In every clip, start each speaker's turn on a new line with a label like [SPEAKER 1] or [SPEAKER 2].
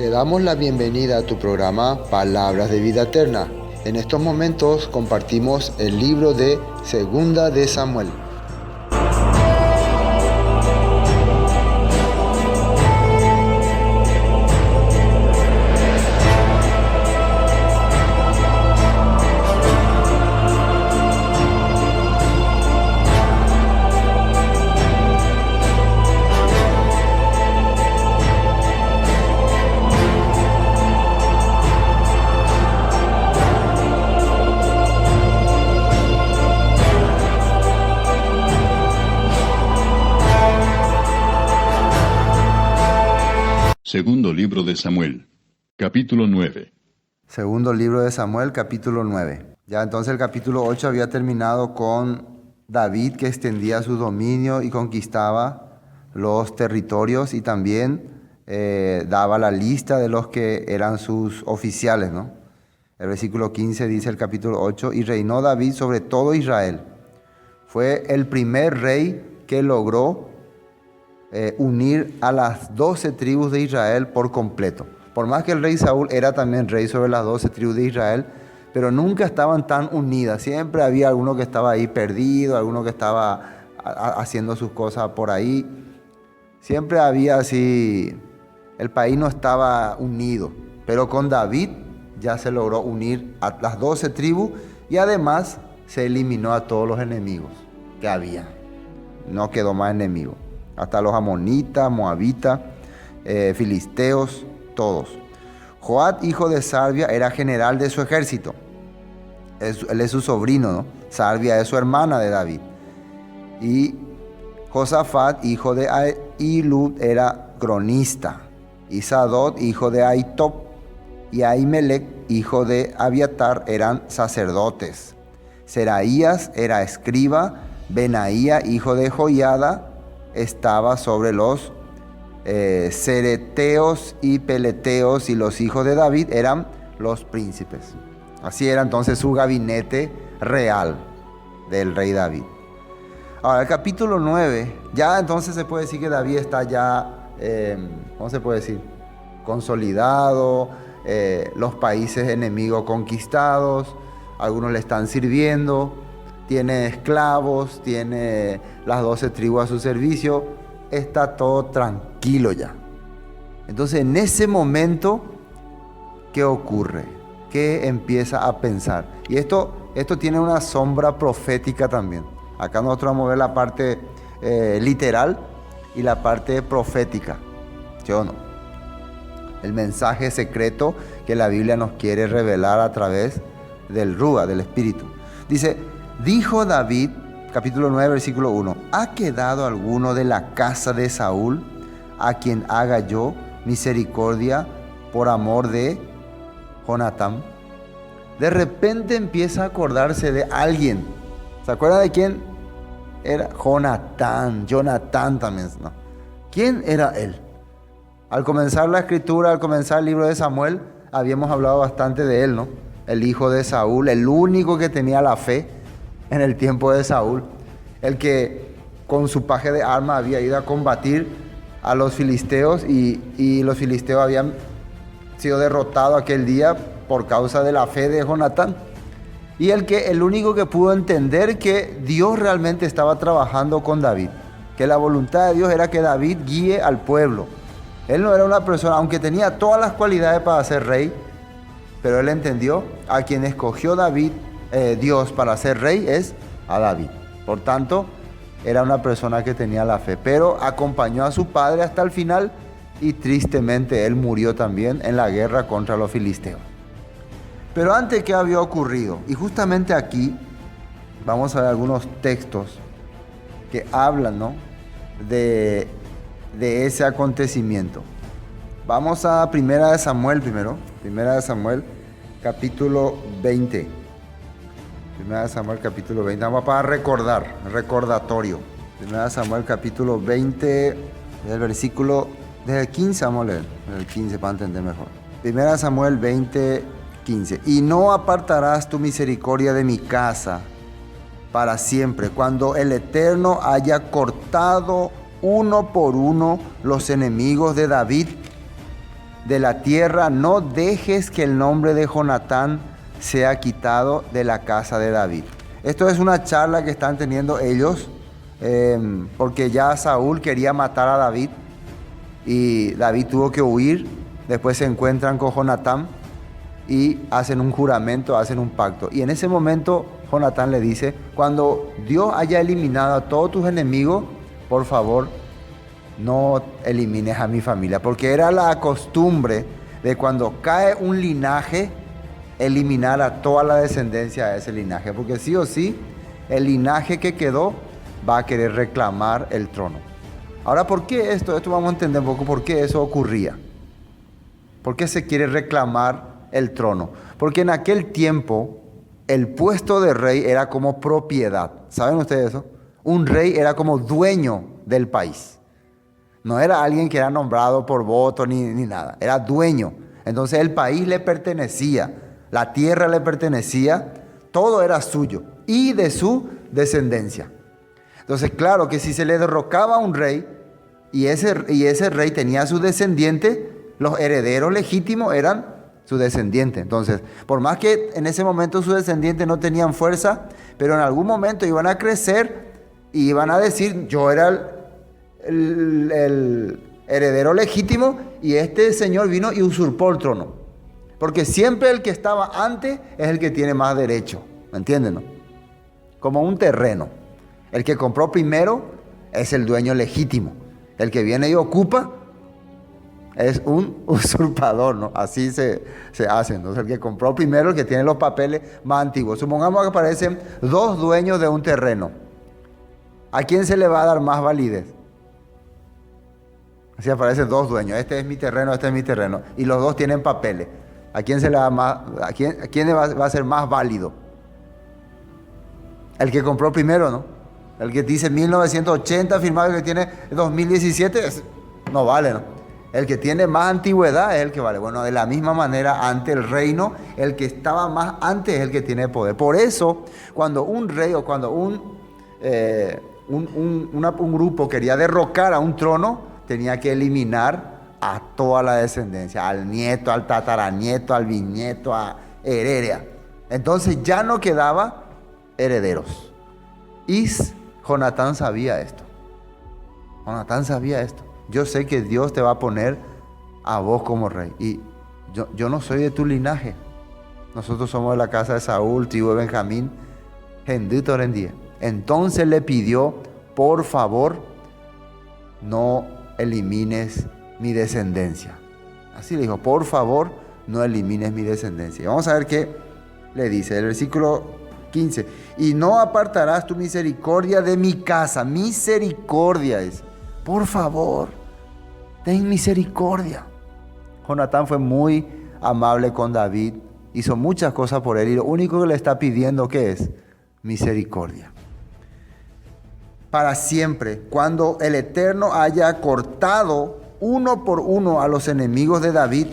[SPEAKER 1] Te damos la bienvenida a tu programa Palabras de Vida Eterna. En estos momentos compartimos el libro de Segunda de Samuel.
[SPEAKER 2] Segundo libro de Samuel, capítulo 9.
[SPEAKER 1] Segundo libro de Samuel, capítulo 9. Ya entonces el capítulo 8 había terminado con David, que extendía su dominio y conquistaba los territorios, y también daba la lista de los que eran sus oficiales, ¿no? El versículo 15 dice el capítulo 8, y reinó David sobre todo Israel. Fue el primer rey que logró unir a las 12 tribus de Israel por completo. Por más que el rey Saúl era también rey sobre las 12 tribus de Israel, pero nunca estaban tan unidas. Siempre había alguno que estaba ahí perdido, alguno que estaba haciendo sus cosas por ahí. Siempre había así, el país no estaba unido. Pero con David ya se logró unir a las 12 tribus y además se eliminó a todos los enemigos que había. No quedó más enemigo. Hasta los amonitas, moabitas, filisteos, todos. Joab, hijo de Sarvia, era general de su ejército. Él es su sobrino, ¿no? Sarvia es su hermana de David. Y Josafat, hijo de Ahilud, era cronista. Y Sadot, hijo de Ahitob, y Ahimelech, hijo de Abiatar, eran sacerdotes. Seraías era escriba. Benaía, hijo de Joiada, estaba sobre los cereteos y peleteos, y los hijos de David eran los príncipes. Así era entonces su gabinete real del rey David. Ahora, el capítulo 9, ya entonces se puede decir que David está ya, ¿cómo se puede decir? Consolidado, los países enemigos conquistados, algunos le están sirviendo. Tiene esclavos, tiene las 12 tribus a su servicio, está todo tranquilo ya. Entonces, en ese momento, ¿qué ocurre? ¿Qué empieza a pensar? Y esto tiene una sombra profética también. Acá nosotros vamos a ver la parte literal y la parte profética, ¿sí o no? El mensaje secreto que la Biblia nos quiere revelar a través del Rúa, del Espíritu. Dice: dijo David, capítulo 9, versículo 1, ¿ha quedado alguno de la casa de Saúl a quien haga yo misericordia por amor de Jonatán? De repente empieza a acordarse de alguien. ¿Se acuerda de quién? Era Jonatán también, ¿no? ¿Quién era él? Al comenzar la escritura, al comenzar el libro de Samuel, habíamos hablado bastante de él, ¿no? El hijo de Saúl, el único que tenía la fe en el tiempo de Saúl, el que con su paje de armas había ido a combatir a los filisteos, y los filisteos habían sido derrotados aquel día por causa de la fe de Jonatán. Y el único que pudo entender que Dios realmente estaba trabajando con David, que la voluntad de Dios era que David guíe al pueblo. Él no era una persona, aunque tenía todas las cualidades para ser rey, pero él entendió a quien escogió Dios para ser rey es a David. Por tanto, era una persona que tenía la fe, pero acompañó a su padre hasta el final, y tristemente él murió también en la guerra contra los filisteos. Pero antes, ¿qué había ocurrido? Y justamente aquí vamos a ver algunos textos que hablan, ¿no?, de ese acontecimiento. Vamos a Primera de Samuel primero. Primera de Samuel, capítulo 20. Primera de Samuel, capítulo 20. Vamos para recordatorio. Primera de Samuel, capítulo 20, desde el 15 vamos a leer. Desde el 15 para entender mejor. Primera de Samuel 20, 15. Y no apartarás tu misericordia de mi casa para siempre, cuando el Eterno haya cortado uno por uno los enemigos de David de la tierra, no dejes que el nombre de Jonatán sea quitado de la casa de David. Esto es una charla que están teniendo ellos, porque ya Saúl quería matar a David y David tuvo que huir. Después se encuentran con Jonatán y hacen un juramento, hacen un pacto. Y en ese momento Jonatán le dice: cuando Dios haya eliminado a todos tus enemigos, por favor, no elimines a mi familia. Porque era la costumbre de cuando cae un linaje, eliminar a toda la descendencia de ese linaje. Porque sí o sí, el linaje que quedó va a querer reclamar el trono. Ahora, ¿por qué esto? Esto vamos a entender un poco por qué eso ocurría. ¿Por qué se quiere reclamar el trono? Porque en aquel tiempo el puesto de rey era como propiedad. ¿Saben ustedes eso? Un rey era como dueño del país. No era alguien que era nombrado por voto ni nada. Era dueño. Entonces el país le pertenecía, la tierra le pertenecía, todo era suyo y de su descendencia. Entonces, claro que si se le derrocaba a un rey y ese rey tenía a su descendiente, los herederos legítimos eran su descendiente. Entonces, por más que en ese momento sus descendientes no tenían fuerza, pero en algún momento iban a crecer y iban a decir: yo era el heredero legítimo y este señor vino y usurpó el trono. Porque siempre el que estaba antes es el que tiene más derecho. ¿Me entienden, no? Como un terreno. El que compró primero es el dueño legítimo. El que viene y ocupa es un usurpador, ¿no? Así se hace. Entonces, el que compró primero, el que tiene los papeles más antiguos. Supongamos que aparecen dos dueños de un terreno. ¿A quién se le va a dar más validez? Así aparecen dos dueños. Este es mi terreno, este es mi terreno. Y los dos tienen papeles. ¿A quién se le da más? ¿A quién va a ser más válido? El que compró primero, ¿no? El que dice 1980 firmado, el que tiene 2017, no vale, ¿no? El que tiene más antigüedad es el que vale. Bueno, de la misma manera, ante el reino, el que estaba más antes es el que tiene poder. Por eso, cuando un rey o cuando un grupo quería derrocar a un trono, tenía que eliminar a toda la descendencia, al nieto, al tataranieto, al bisnieto, a heredia. Entonces ya no quedaba herederos. Y Jonatán sabía esto. Jonatán sabía esto. Yo sé que Dios te va a poner a vos como rey. Y yo no soy de tu linaje. Nosotros somos de la casa de Saúl, tribu de Benjamín. Entonces le pidió: por favor, no elimines mi descendencia. Así le dijo: por favor, no elimines mi descendencia. Y vamos a ver qué le dice el versículo 15. Y no apartarás tu misericordia de mi casa. Misericordia es: por favor, ten misericordia. Jonatán fue muy amable con David, hizo muchas cosas por él y lo único que le está pidiendo, ¿qué es? Misericordia. Para siempre, cuando el Eterno haya cortado uno por uno a los enemigos de David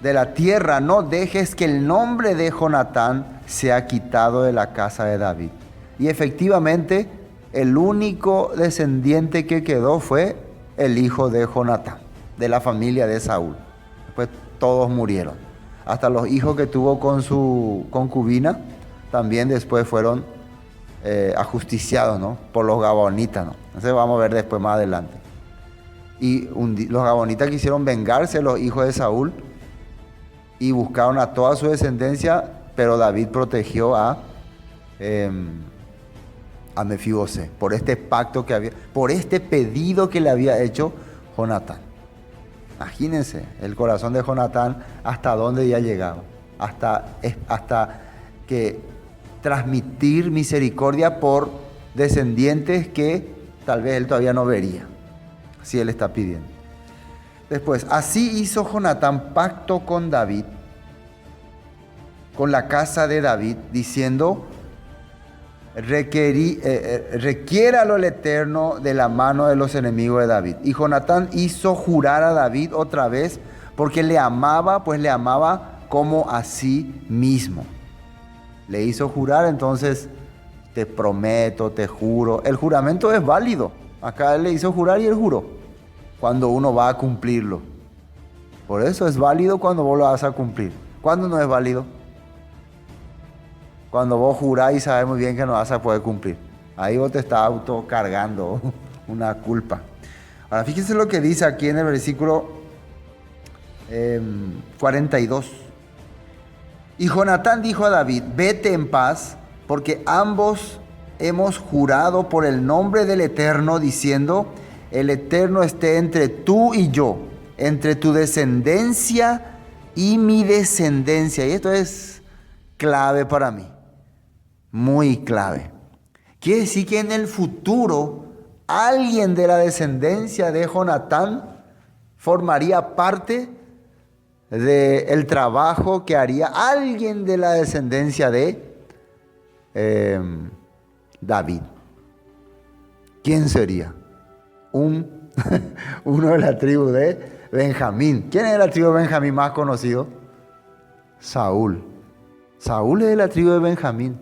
[SPEAKER 1] de la tierra, no dejes que el nombre de Jonatán sea quitado de la casa de David. Y efectivamente, el único descendiente que quedó fue el hijo de Jonatán, de la familia de Saúl. Después todos murieron. Hasta los hijos que tuvo con su concubina también después fueron ajusticiados, ¿no? Por los gabonitas, ¿no? Entonces vamos a ver después más adelante. Y los gabonitas quisieron vengarse de los hijos de Saúl y buscaron a toda su descendencia, pero David protegió a Mefibosé por este pacto que había, por este pedido que le había hecho Jonatán. Imagínense el corazón de Jonatán hasta dónde ya llegaba, hasta que transmitir misericordia por descendientes que tal vez él todavía no vería, si él está pidiendo. Después, así hizo Jonatán pacto con David, con la casa de David, diciendo: requiéralo el Eterno de la mano de los enemigos de David. Y Jonatán hizo jurar a David otra vez, porque le amaba, pues le amaba como a sí mismo. Le hizo jurar, entonces: te prometo, te juro. El juramento es válido. Acá él le hizo jurar y él juró, cuando uno va a cumplirlo. Por eso es válido cuando vos lo vas a cumplir. ¿Cuándo no es válido? Cuando vos jurás y sabes muy bien que no vas a poder cumplir. Ahí vos te estás autocargando una culpa. Ahora fíjense lo que dice aquí en el versículo 42. Y Jonatán dijo a David: vete en paz, porque ambos hemos jurado por el nombre del Eterno, diciendo: el Eterno esté entre tú y yo, entre tu descendencia y mi descendencia. Y esto es clave para mí, muy clave. Quiere decir que en el futuro alguien de la descendencia de Jonatán formaría parte del trabajo que haría alguien de la descendencia de David. ¿Quién sería? Uno de la tribu de Benjamín. ¿Quién es la tribu de Benjamín más conocido? Saúl. Saúl es de la tribu de Benjamín.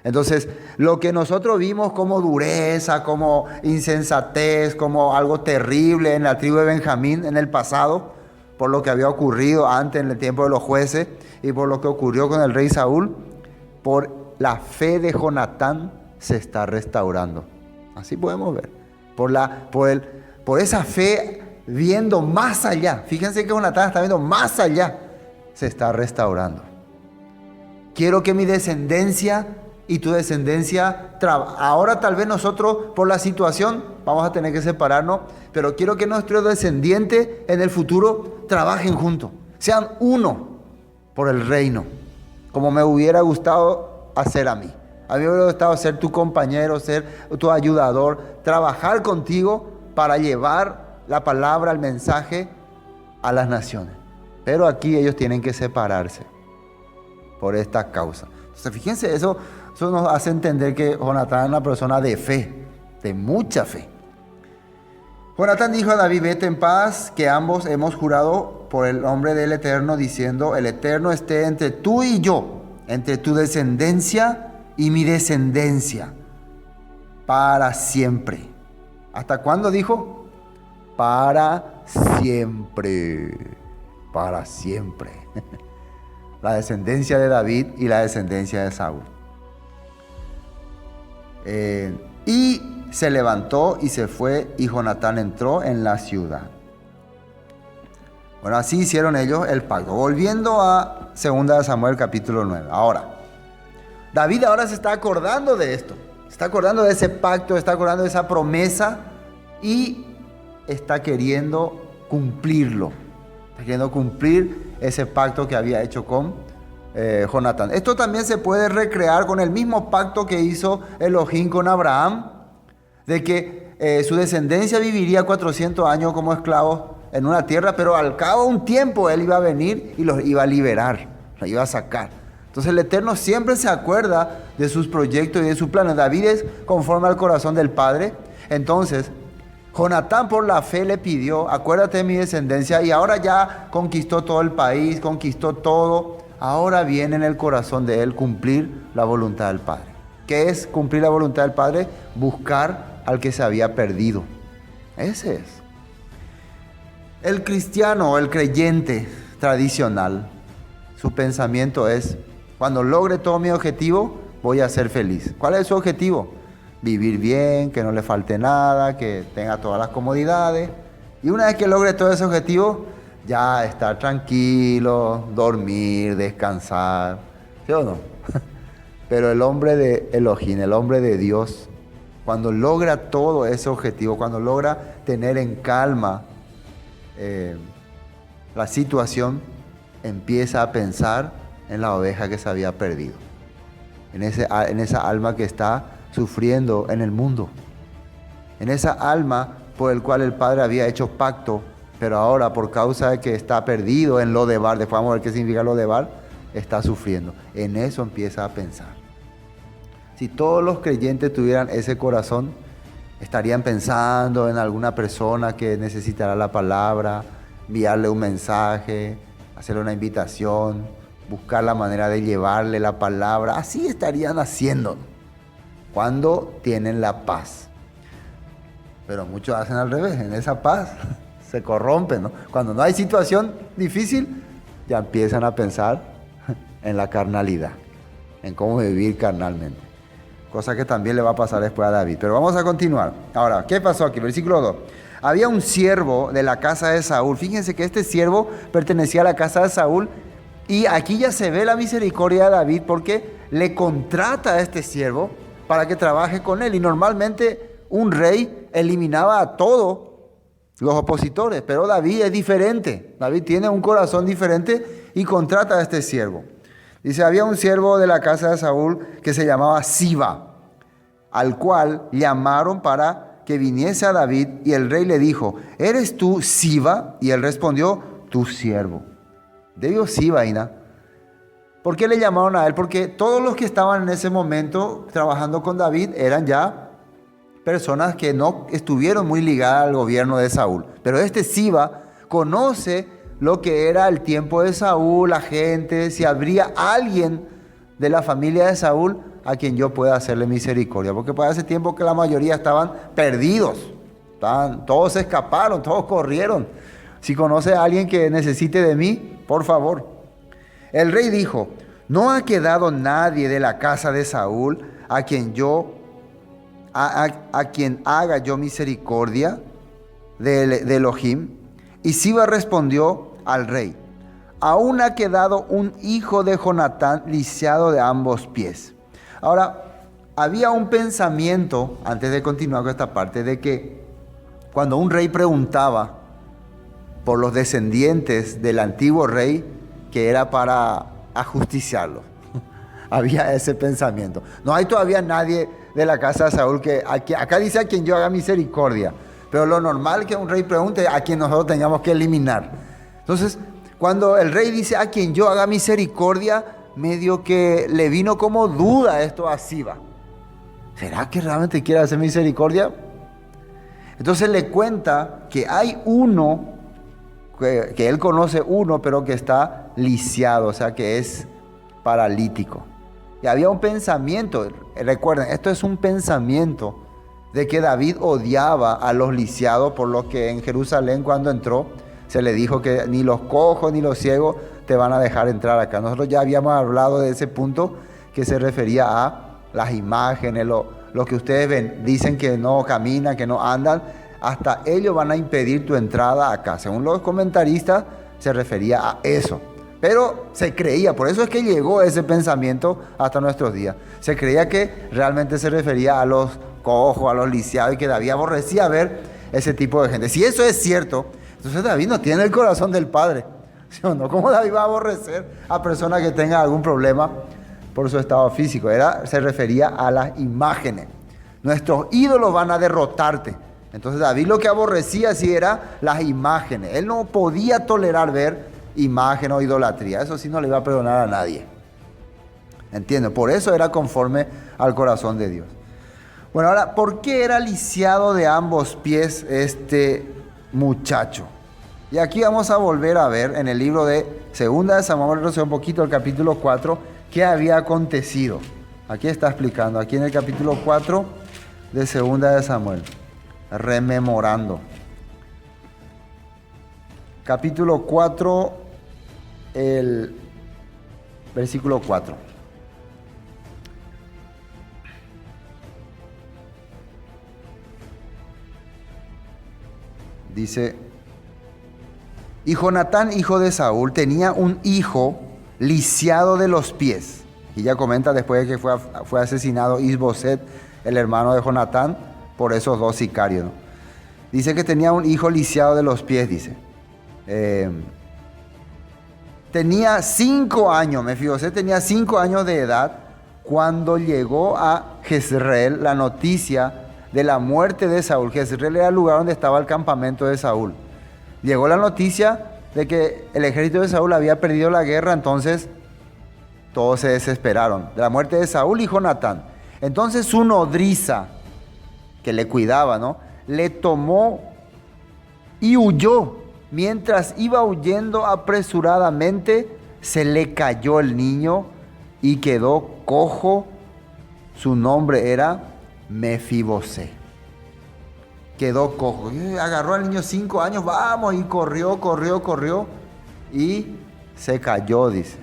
[SPEAKER 1] Entonces, lo que nosotros vimos como dureza, como insensatez, como algo terrible en la tribu de Benjamín en el pasado, por lo que había ocurrido antes en el tiempo de los jueces y por lo que ocurrió con el rey Saúl, por la fe de Jonatán se está restaurando. Así podemos ver. Por esa fe viendo más allá. Fíjense que Jonatán está viendo más allá. Se está restaurando. Quiero que mi descendencia y tu descendencia, ahora tal vez nosotros por la situación vamos a tener que separarnos, pero quiero que nuestros descendientes en el futuro trabajen juntos, sean uno por el reino, como me hubiera gustado hacer a mí. A mí me hubiera gustado ser tu compañero, ser tu ayudador, trabajar contigo para llevar la palabra, el mensaje a las naciones. Pero aquí ellos tienen que separarse por esta causa. Entonces, fíjense, eso nos hace entender que Jonatán es una persona de fe, de mucha fe. Jonatán dijo a David: vete en paz, que ambos hemos jurado por el nombre del Eterno, diciendo: el Eterno esté entre tú y yo, entre tu descendencia y mi descendencia, para siempre. ¿Hasta cuándo dijo? Para siempre. Para siempre. La descendencia de David y la descendencia de Saúl. Y se levantó y se fue, y Jonatán entró en la ciudad. Bueno, así hicieron ellos el pacto. Volviendo a 2 Samuel capítulo 9. Ahora, David ahora se está acordando de esto. Se está acordando de ese pacto, está acordando de esa promesa y está queriendo cumplirlo. Está queriendo cumplir ese pacto que había hecho con Jonatán. Esto también se puede recrear con el mismo pacto que hizo Elohim con Abraham, de que su descendencia viviría 400 años como esclavos en una tierra, pero al cabo de un tiempo él iba a venir y los iba a liberar, los iba a sacar. Entonces el Eterno siempre se acuerda de sus proyectos y de sus planes. David es conforme al corazón del Padre. Entonces Jonatán por la fe le pidió: acuérdate de mi descendencia, y ahora ya conquistó todo el país, conquistó todo. Ahora viene en el corazón de él cumplir la voluntad del Padre. ¿Qué es cumplir la voluntad del Padre? Buscar al que se había perdido. Ese es. El cristiano o el creyente tradicional, su pensamiento es: cuando logre todo mi objetivo, voy a ser feliz. ¿Cuál es su objetivo? Vivir bien, que no le falte nada, que tenga todas las comodidades. Y una vez que logre todo ese objetivo, ya estar tranquilo, dormir, descansar. ¿Sí o no? Pero el hombre de Elohim, el hombre de Dios, cuando logra todo ese objetivo, cuando logra tener en calma la situación, empieza a pensar en la oveja que se había perdido, en esa alma que está sufriendo en el mundo, en esa alma por el cual el Padre había hecho pacto, pero ahora por causa de que está perdido en Lodebar, después vamos a ver qué significa Lodebar, está sufriendo. En eso empieza a pensar. Si todos los creyentes tuvieran ese corazón, estarían pensando en alguna persona que necesitará la palabra, enviarle un mensaje, hacerle una invitación, buscar la manera de llevarle la palabra. Así estarían haciendo cuando tienen la paz. Pero muchos hacen al revés. En esa paz se corrompen, ¿no? Cuando no hay situación difícil, ya empiezan a pensar en la carnalidad, en cómo vivir carnalmente. Cosa que también le va a pasar después a David. Pero vamos a continuar. Ahora, ¿qué pasó aquí? Versículo 2. Había un siervo de la casa de Saúl. Fíjense que este siervo pertenecía a la casa de Saúl. Y aquí ya se ve la misericordia de David porque le contrata a este siervo para que trabaje con él. Y normalmente un rey eliminaba a todos los opositores. Pero David es diferente. David tiene un corazón diferente y contrata a este siervo. Dice, había un siervo de la casa de Saúl que se llamaba Siba, al cual llamaron para que viniese a David, y el rey le dijo, ¿eres tú Siba? Y él respondió, tu siervo. Debió Siba, Ina. ¿Por qué le llamaron a él? Porque todos los que estaban en ese momento trabajando con David eran ya personas que no estuvieron muy ligadas al gobierno de Saúl. Pero este Siba conoce lo que era el tiempo de Saúl, la gente, si habría alguien de la familia de Saúl a quien yo pueda hacerle misericordia. Porque para ese tiempo que la mayoría estaban perdidos, todos se escaparon, todos corrieron. Si conoce a alguien que necesite de mí, por favor. El rey dijo, no ha quedado nadie de la casa de Saúl a quien haga yo misericordia de Elohim. Y Siba respondió al rey, aún ha quedado un hijo de Jonatán lisiado de ambos pies. Ahora, había un pensamiento, antes de continuar con esta parte, de que cuando un rey preguntaba por los descendientes del antiguo rey, que era para ajusticiarlo. Había ese pensamiento. No hay todavía nadie de la casa de Saúl que acá dice a quien yo haga misericordia. Pero lo normal que un rey pregunte a quien nosotros tengamos que eliminar. Entonces, cuando el rey dice a quien yo haga misericordia, medio que le vino como duda esto a Siba. ¿Será que realmente quiere hacer misericordia? Entonces le cuenta que hay uno, que él conoce uno, pero que está lisiado, o sea que es paralítico. Y había un pensamiento, recuerden, esto es un pensamiento de que David odiaba a los lisiados, por lo que en Jerusalén cuando entró se le dijo que ni los cojos ni los ciegos te van a dejar entrar acá. Nosotros ya habíamos hablado de ese punto que se refería a las imágenes, lo que ustedes ven, dicen que no caminan, que no andan, hasta ellos van a impedir tu entrada acá. Según los comentaristas se refería a eso. Pero se creía, por eso es que llegó ese pensamiento hasta nuestros días. Se creía que realmente se refería a los cojos, a los lisiados, y que David aborrecía ver ese tipo de gente. Si eso es cierto, entonces David no tiene el corazón del Padre, ¿sí o no? ¿Cómo David va a aborrecer a personas que tengan algún problema por su estado físico? Se refería a las imágenes. Nuestros ídolos van a derrotarte. Entonces David lo que aborrecía sí era las imágenes. Él no podía tolerar ver imagen o idolatría. Eso sí no le iba a perdonar a nadie. ¿Entienden? Por eso era conforme al corazón de Dios. Bueno, ahora, ¿por qué era lisiado de ambos pies este muchacho? Y aquí vamos a volver a ver en el libro de Segunda de Samuel, un poquito el capítulo 4, qué había acontecido. Aquí está explicando, aquí en el capítulo 4 de Segunda de Samuel, rememorando. Capítulo 4, el versículo 4. Dice, y Jonatán, hijo de Saúl, tenía un hijo lisiado de los pies. Y ya comenta después de que fue asesinado Isboset, el hermano de Jonatán, por esos dos sicarios, ¿no? Dice que tenía un hijo lisiado de los pies, dice. Tenía 5 años, Mefiboset tenía 5 años de edad cuando llegó a Jezreel la noticia de la muerte de Saúl. Jezreel era el lugar donde estaba el campamento de Saúl. Llegó la noticia de que el ejército de Saúl había perdido la guerra, entonces todos se desesperaron. De la muerte de Saúl y Jonatán. Entonces su nodriza, que le cuidaba, ¿no?, le tomó y huyó. Mientras iba huyendo apresuradamente, se le cayó el niño y quedó cojo. Su nombre era Mefiboset. quedó cojo. Y agarró al niño 5 años, vamos, y corrió, y se cayó, dice.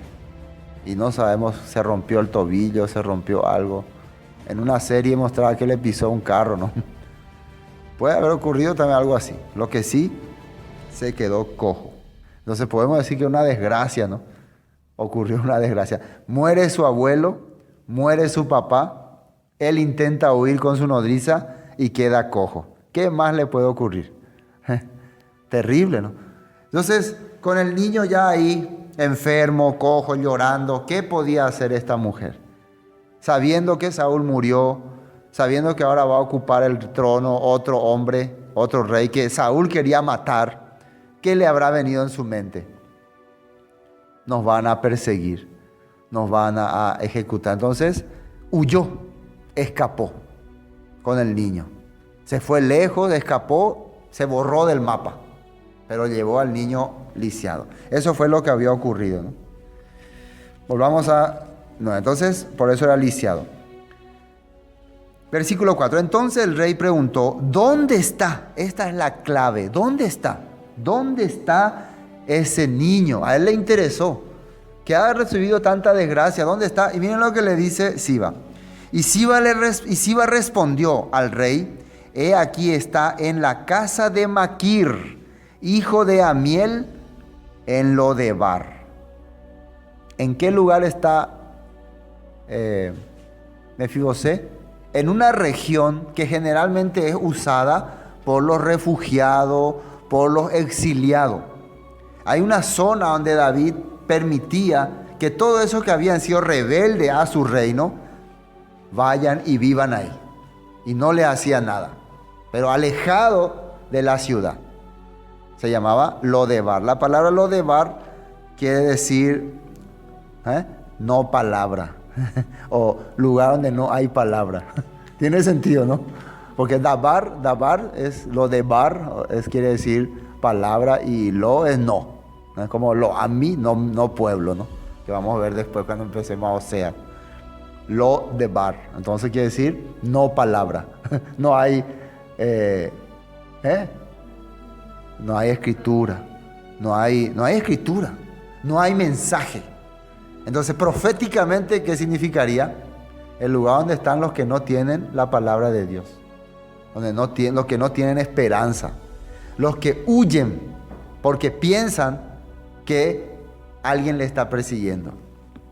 [SPEAKER 1] Y no sabemos, se rompió el tobillo, se rompió algo. En una serie mostraba que le pisó un carro, ¿no? Puede haber ocurrido también algo así. Lo que sí, se quedó cojo. Entonces podemos decir que una desgracia, ¿no? Ocurrió una desgracia. Muere su abuelo, muere su papá, él intenta huir con su nodriza y queda cojo. ¿Qué más le puede ocurrir? Terrible, ¿no? Entonces, con el niño ya ahí, enfermo, cojo, llorando, ¿qué podía hacer esta mujer? Sabiendo que Saúl murió, sabiendo que ahora va a ocupar el trono otro hombre, otro rey que Saúl quería matar, ¿qué le habrá venido en su mente? Nos van a perseguir, nos van a ejecutar. Entonces, huyó, escapó con el niño. Se fue lejos, escapó, se borró del mapa, pero llevó al niño lisiado. Eso fue lo que había ocurrido, ¿no? Volvamos a... No, entonces, por eso era lisiado. Versículo 4. Entonces el rey preguntó, ¿dónde está? Esta es la clave. ¿Dónde está? ¿Dónde está ese niño? A él le interesó que ha recibido tanta desgracia. ¿Dónde está? Y miren lo que le dice Siba. Y Siba respondió al rey, he aquí está en la casa de Maquir, hijo de Amiel, en Lodebar. ¿En qué lugar está Mefibosé? En una región que generalmente es usada por los refugiados, por los exiliados. Hay una zona donde David permitía que todos esos que habían sido rebeldes a su reino vayan y vivan ahí. Y no le hacía nada, pero alejado de la ciudad. Se llamaba Lodebar. La palabra Lodebar quiere decir no palabra. O lugar donde no hay palabra. Tiene sentido, ¿no? Porque Dabar es Lodebar, quiere decir palabra, y lo es no. ¿No? Es como lo a mí, no pueblo, ¿no? Que vamos a ver después cuando empecemos a Osea. Lodebar. Entonces quiere decir no palabra. No hay no hay escritura. No hay escritura. No hay mensaje. Entonces, proféticamente, ¿qué significaría? El lugar donde están los que no tienen la palabra de Dios. Los que no tienen esperanza. Los que huyen porque piensan que alguien le está persiguiendo.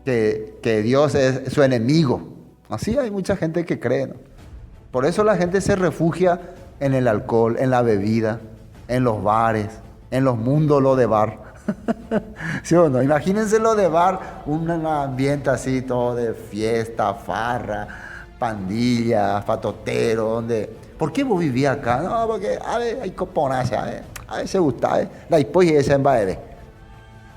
[SPEAKER 1] Que Dios es su enemigo. Así hay mucha gente que cree, ¿no? Por eso la gente se refugia en el alcohol, en la bebida, en los bares, en los mundos lo de bar. ¿Sí o no? Imagínense lo de bar, un ambiente así, todo de fiesta, farra, pandillas, patotero, donde... ¿Por qué vos vivías acá? No, porque a ver, hay coponas, a ver, se gusta, la hipótesis esa en Baebe.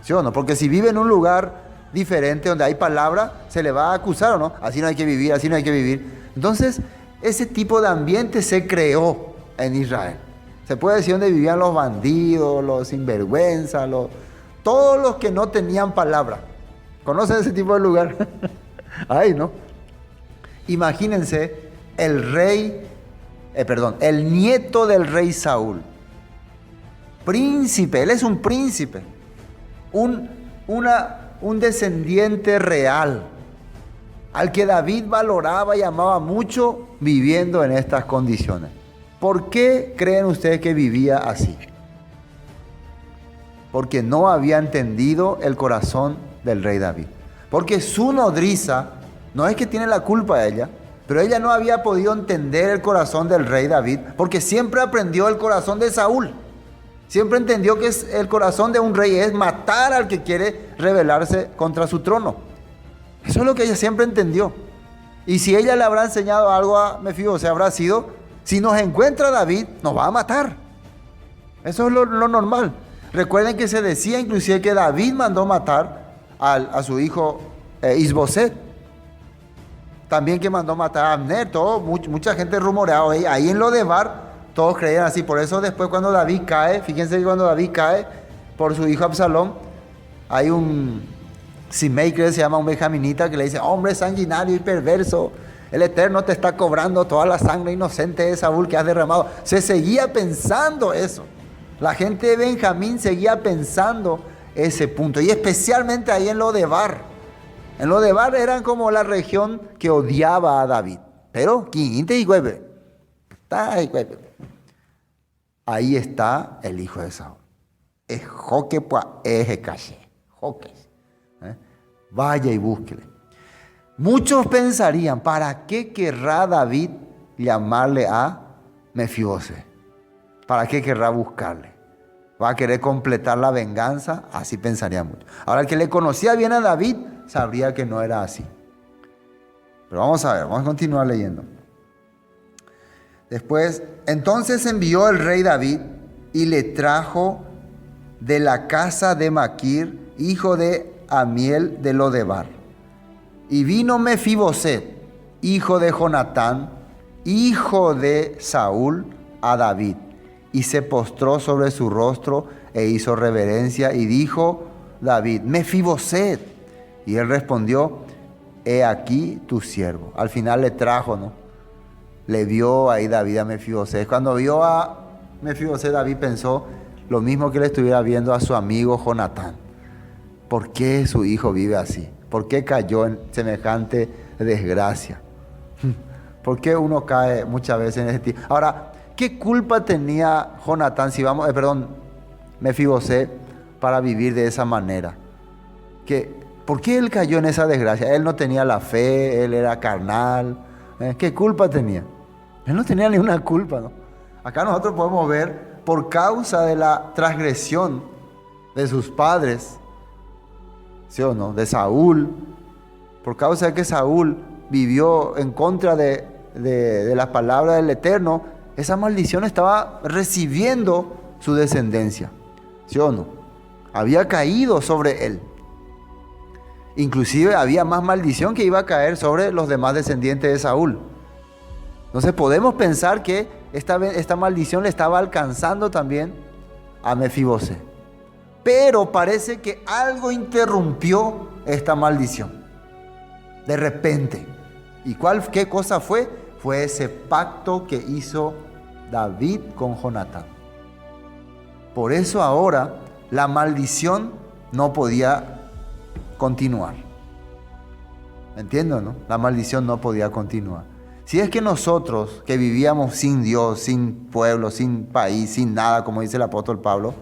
[SPEAKER 1] ¿Sí o no? Porque si vive en un lugar diferente donde hay palabra, se le va a acusar, ¿o no? Así no hay que vivir, así no hay que vivir. Entonces, ese tipo de ambiente se creó en Israel. Se puede decir donde vivían los bandidos, los sinvergüenzas, todos los que no tenían palabra. ¿Conocen ese tipo de lugar? Ay, ¿no? Imagínense el nieto del rey Saúl. Príncipe, él es un príncipe. Un descendiente real. Al que David valoraba y amaba mucho, viviendo en estas condiciones. ¿Por qué creen ustedes que vivía así? Porque no había entendido el corazón del rey David. Porque su nodriza, no es que tiene la culpa ella, pero ella no había podido entender el corazón del rey David, porque siempre aprendió el corazón de Saúl. Siempre entendió que el corazón de un rey es matar al que quiere rebelarse contra su trono. Eso es lo que ella siempre entendió. Y si ella le habrá enseñado algo a Mefibosé, habrá sido: si nos encuentra David, nos va a matar. Eso es lo normal. Recuerden que se decía inclusive que David mandó matar a su hijo Isboset. También que mandó matar a Abner. Mucha gente rumoreaba ahí en Lodebar. Todos creían así. Por eso después cuando David cae, fíjense que cuando David cae por su hijo Absalón, hay un Simei que se llama un benjaminita que le dice: hombre sanguinario y perverso, El Eterno te está cobrando toda la sangre inocente de Saúl que has derramado. Se seguía pensando eso. La gente de Benjamín seguía pensando ese punto. Y especialmente ahí en Lodebar. En Lodebar eran como la región que odiaba a David. Pero, ahí está el hijo de Saúl. Vaya y búsquele. Muchos pensarían, ¿para qué querrá David llamarle a Mefiboset? ¿Para qué querrá buscarle? ¿Va a querer completar la venganza? Así pensaría mucho. Ahora, el que le conocía bien a David sabría que no era así. Pero vamos a ver, vamos a continuar leyendo. Después, entonces envió el rey David y le trajo de la casa de Maquir, hijo de Amiel de Lodebar. Y vino Mefiboset, hijo de Jonatán, hijo de Saúl, a David. Y se postró sobre su rostro e hizo reverencia. Y dijo David, Mefiboset. Y él respondió, he aquí tu siervo. Al final le trajo, ¿no? Le vio ahí David a Mefiboset. Cuando vio a Mefiboset, David pensó lo mismo que le estuviera viendo a su amigo Jonatán. ¿Por qué su hijo vive así? ¿Por qué cayó en semejante desgracia? ¿Por qué uno cae muchas veces en ese tipo? Ahora, ¿qué culpa tenía Jonatán, Mefiboset, para vivir de esa manera? ¿Por qué él cayó en esa desgracia? Él no tenía la fe, él era carnal. ¿Qué culpa tenía? Él no tenía ninguna culpa, ¿no? Acá nosotros podemos ver, por causa de la transgresión de sus padres, ¿sí o no? De Saúl, por causa de que Saúl vivió en contra de las palabras del Eterno, esa maldición estaba recibiendo su descendencia, ¿sí o no? Había caído sobre él. Inclusive había más maldición que iba a caer sobre los demás descendientes de Saúl. Entonces podemos pensar que esta maldición le estaba alcanzando también a Mefiboset. Pero parece que algo interrumpió esta maldición. De repente. ¿Y qué cosa fue? Fue ese pacto que hizo David con Jonatán. Por eso ahora la maldición no podía continuar. ¿Entiendo, no? La maldición no podía continuar. Si es que nosotros que vivíamos sin Dios, sin pueblo, sin país, sin nada, como dice el apóstol Pablo,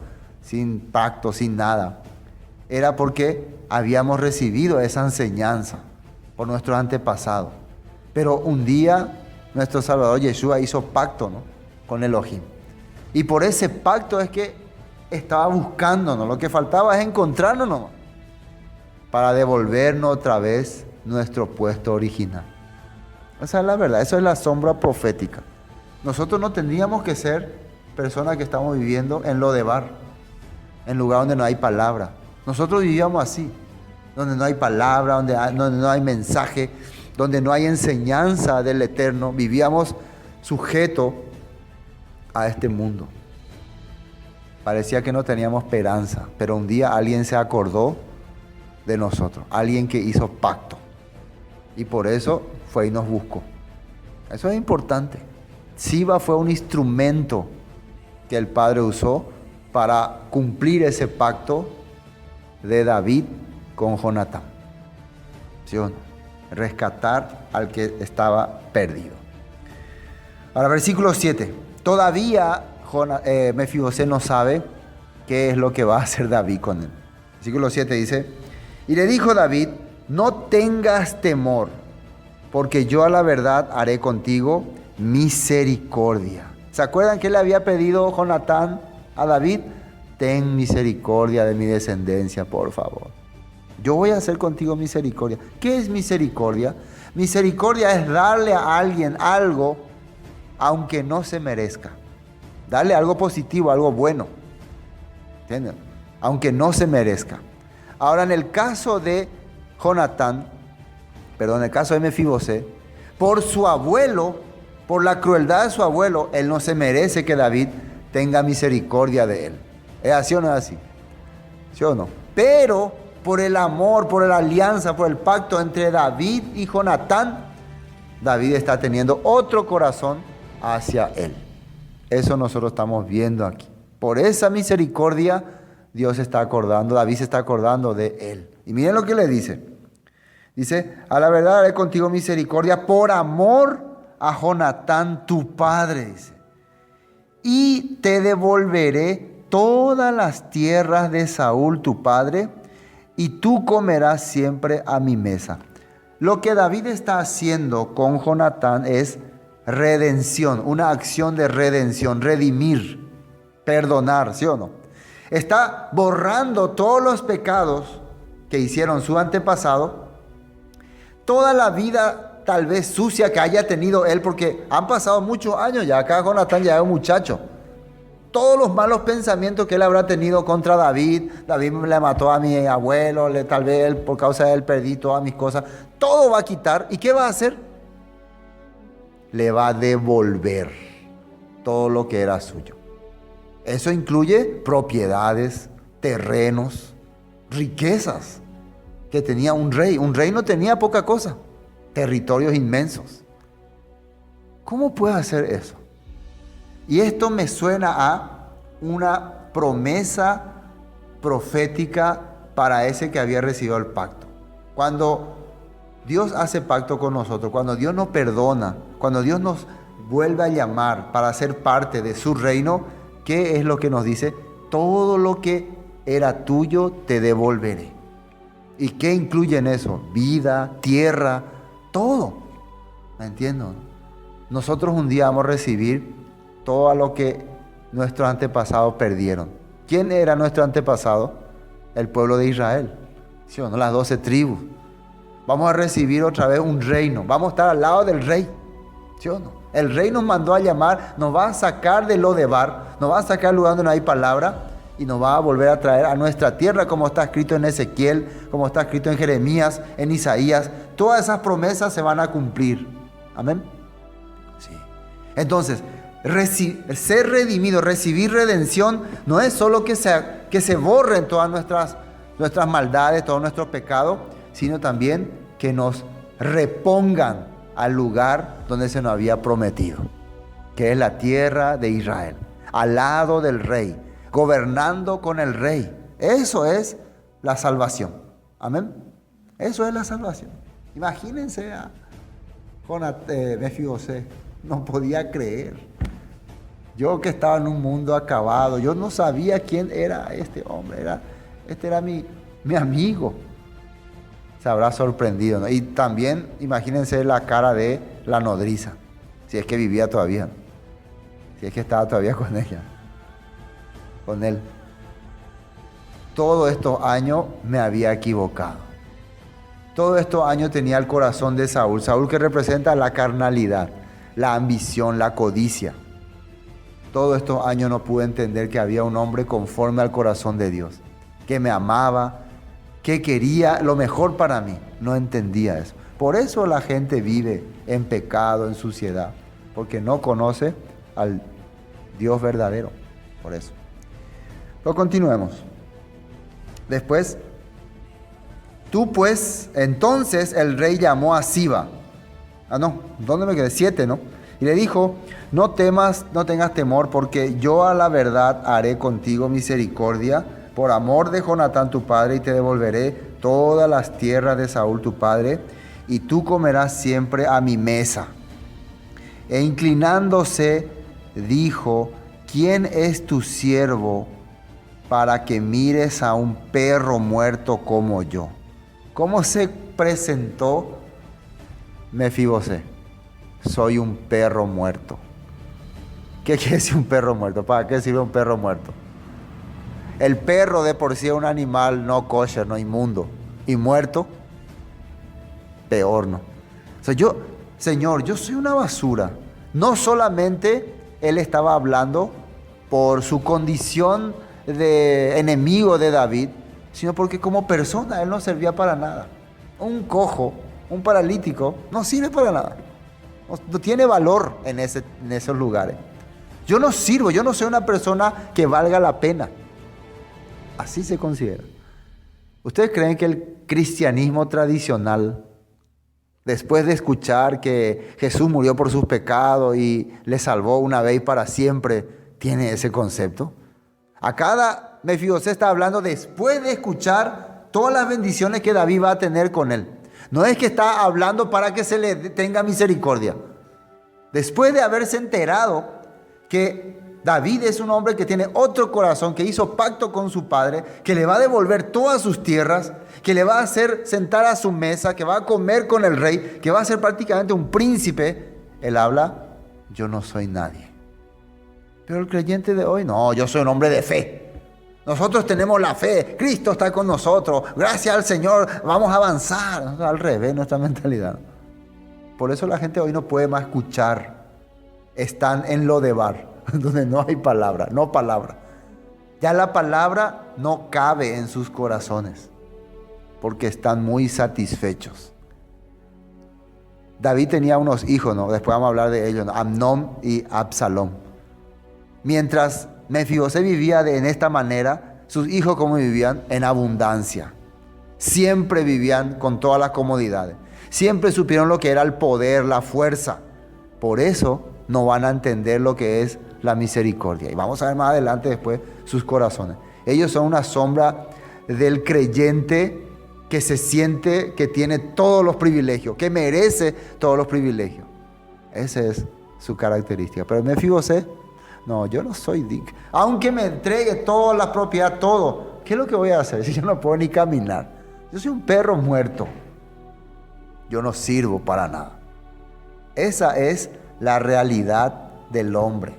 [SPEAKER 1] sin pacto, sin nada, era porque habíamos recibido esa enseñanza por nuestros antepasados. Pero un día nuestro Salvador Yeshua hizo pacto, ¿no?, con Elohim. Y por ese pacto es que estaba buscándonos. Lo que faltaba es encontrarnos nomás, para devolvernos otra vez nuestro puesto original. Esa es la verdad, eso es la sombra profética. Nosotros no tendríamos que ser personas que estamos viviendo en Lodebar, en lugar donde no hay palabra. Nosotros vivíamos así, donde no hay palabra, donde no hay mensaje, donde no hay enseñanza del Eterno. Vivíamos sujetos a este mundo. Parecía que no teníamos esperanza, pero un día alguien se acordó de nosotros, alguien que hizo pacto, y por eso fue y nos buscó. Eso es importante. Siba fue un instrumento que el Padre usó para cumplir ese pacto de David con Jonatán, ¿sí o no? Rescatar al que estaba perdido. Ahora, versículo 7. Todavía Mefiboset no sabe qué es lo que va a hacer David con él. Versículo 7 dice: y le dijo David, no tengas temor, porque yo a la verdad haré contigo misericordia. ¿Se acuerdan que le había pedido Jonatán a David? Ten misericordia de mi descendencia, por favor. Yo voy a hacer contigo misericordia. ¿Qué es misericordia? Misericordia es darle a alguien algo, aunque no se merezca. Darle algo positivo, algo bueno. ¿Entienden? Aunque no se merezca. Ahora, en el caso de en el caso de Mefiboset, por su abuelo, por la crueldad de su abuelo, él no se merece que David tenga misericordia de él. ¿Es así o no es así? ¿Sí o no? Pero por el amor, por la alianza, por el pacto entre David y Jonatán, David está teniendo otro corazón hacia él. Eso nosotros estamos viendo aquí. Por esa misericordia Dios se está acordando, David se está acordando de él. Y miren lo que le dice. Dice, a la verdad haré contigo misericordia por amor a Jonatán tu padre, dice. Y te devolveré todas las tierras de Saúl tu padre, y tú comerás siempre a mi mesa. Lo que David está haciendo con Jonatán es redención, una acción de redención, redimir, perdonar, ¿sí o no? Está borrando todos los pecados que hicieron su antepasado, toda la vida tal vez sucia que haya tenido él, porque han pasado muchos años ya, acá Jonatán ya es un muchacho. Todos los malos pensamientos que él habrá tenido contra David, David le mató a mi abuelo, tal vez él, por causa de él perdí todas mis cosas, todo va a quitar. ¿Y qué va a hacer? Le va a devolver todo lo que era suyo. Eso incluye propiedades, terrenos, riquezas que tenía un rey. Un rey no tenía poca cosa, territorios inmensos. ¿Cómo puede hacer eso? Y esto me suena a una promesa profética para ese que había recibido el pacto. Cuando Dios hace pacto con nosotros, cuando Dios nos perdona, cuando Dios nos vuelve a llamar para ser parte de su reino, ¿qué es lo que nos dice? Todo lo que era tuyo te devolveré. ¿Y qué incluye en eso? Vida, tierra, todo. ¿Me entiendo? Nosotros un día vamos a recibir todo lo que nuestros antepasados perdieron. ¿Quién era nuestro antepasado? El pueblo de Israel, ¿sí o no? Las 12 tribus. Vamos a recibir otra vez un reino. Vamos a estar al lado del rey, ¿sí o no? El rey nos mandó a llamar, nos va a sacar de Lodebar, nos va a sacar del lugar donde no hay palabra y nos va a volver a traer a nuestra tierra, como está escrito en Ezequiel, como está escrito en Jeremías, en Isaías. Todas esas promesas se van a cumplir. Amén. Sí. Entonces, ser redimido, recibir redención, no es solo que se borren todas nuestras maldades, todos nuestros pecados, sino también que nos repongan al lugar donde se nos había prometido, que es la tierra de Israel, al lado del rey, gobernando con el rey. Eso es la salvación. Amén. Eso es la salvación. Imagínense a Mefibosé, no podía creer. Yo que estaba en un mundo acabado, yo no sabía quién era este hombre, este era mi amigo. Se habrá sorprendido, ¿no? Y también imagínense la cara de la nodriza, si es que vivía todavía, si es que estaba todavía con ella, con él. Todos estos años me había equivocado. Todos estos años tenía el corazón de Saúl. Saúl, que representa la carnalidad, la ambición, la codicia. Todos estos años no pude entender que había un hombre conforme al corazón de Dios, que me amaba, que quería lo mejor para mí. No entendía eso. Por eso la gente vive en pecado, en suciedad, porque no conoce al Dios verdadero. Por eso. Pero continuemos. Después, tú pues, entonces el rey llamó a Siba. ¿Dónde me quedé? 7, ¿no? Y le dijo, no temas, no tengas temor, porque yo a la verdad haré contigo misericordia por amor de Jonatán tu padre, y te devolveré todas las tierras de Saúl tu padre, y tú comerás siempre a mi mesa. E inclinándose, dijo, ¿quién es tu siervo para que mires a un perro muerto como yo? ¿Cómo se presentó Mefibosé? Soy un perro muerto. ¿Qué quiere decir un perro muerto? ¿Para qué sirve un perro muerto? El perro de por sí es un animal no kosher, no inmundo. Y muerto, peor, ¿no? O sea, Señor, yo soy una basura. No solamente él estaba hablando por su condición de enemigo de David, sino porque como persona él no servía para nada. Un cojo, un paralítico, no sirve para nada. No tiene valor en esos lugares. Yo no sirvo, yo no soy una persona que valga la pena. Así se considera. ¿Ustedes creen que el cristianismo tradicional Después de escuchar que Jesús murió por sus pecados y le salvó una vez y para siempre, tiene ese concepto. Acá Mefibosé está hablando después de escuchar todas las bendiciones que David va a tener con él. No es que está hablando para que se le tenga misericordia. Después de haberse enterado que David es un hombre que tiene otro corazón, que hizo pacto con su padre, que le va a devolver todas sus tierras, que le va a hacer sentar a su mesa, que va a comer con el rey, que va a ser prácticamente un príncipe, él habla, yo no soy nadie. Pero el creyente de hoy, no, yo soy un hombre de fe. Nosotros tenemos la fe, Cristo está con nosotros, gracias al Señor, vamos a avanzar. Al revés, nuestra mentalidad. Por eso la gente hoy no puede más escuchar. Están en Lodebar, donde no hay palabra, no palabra. Ya la palabra no cabe en sus corazones, porque están muy satisfechos. David tenía unos hijos, ¿no? Después vamos a hablar de ellos, ¿no? Amnón y Absalón. Mientras Mefibosé vivía en esta manera, sus hijos como vivían en abundancia. Siempre vivían con todas las comodidades. Siempre supieron lo que era el poder, la fuerza. Por eso no van a entender lo que es la misericordia. Y vamos a ver más adelante después sus corazones. Ellos son una sombra del creyente que se siente que tiene todos los privilegios, que merece todos los privilegios. Esa es su característica. Pero Mefibosé, no, yo no soy digno. Aunque me entregue toda la propiedad, todo. ¿Qué es lo que voy a hacer si yo no puedo ni caminar? Yo soy un perro muerto. Yo no sirvo para nada. Esa es la realidad del hombre.